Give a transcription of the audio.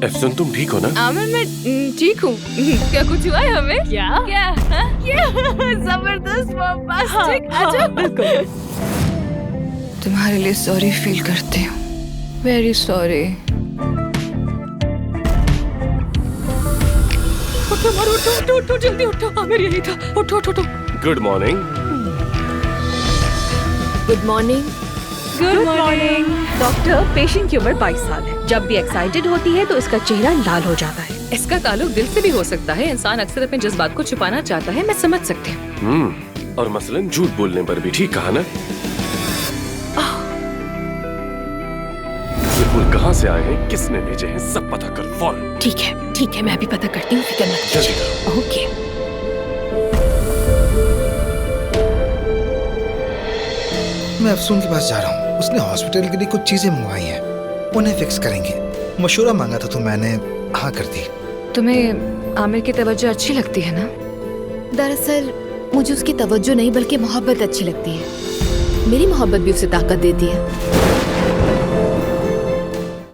Option, तुम ठीक हो ना? आमिर, मैं ठीक हूँ। क्या कुछ हुआ है हमें? क्या जबरदस्त, बम्बास्टिक। अच्छा, बिल्कुल। तुम्हारे लिए सॉरी फील करती हूँ, वेरी सॉरी। उठो, जल्दी उठो। आमिर यही था। उठो। Good morning. Good morning. Good morning. Doctor, patient की उम्र 22 साल है। जब भी एक्साइटेड होती है तो इसका चेहरा लाल हो जाता है। इसका ताल्लुक दिल से भी हो सकता है। इंसान अक्सर अपने जज्बात को छुपाना चाहता है, मैं समझ सकती हूँ। और मसलन झूठ बोलने पर भी। ठीक कहा ना? ये फूल कहाँ से आए हैं, किसने भेजे हैं, सब पता कर फौरन। ठीक है, मैं अभी पता करती हूँ, फिक्र मत जल्दी कीजिए। करो। ओके। मैं अफसून के पास जा रहा हूँ। उसने हॉस्पिटल के लिए कुछ चीजें मंगवाई हैं, उन्हें फिक्स करेंगे। मशूरा मांगा था तो मैंने हाँ कर दी। तुम्हें आमिर की तवज्जो अच्छी लगती है ना? दरअसल मुझे उसकी तवज्जो नहीं बल्कि मोहब्बत अच्छी लगती है। मेरी मोहब्बत भी उसे ताकत देती है।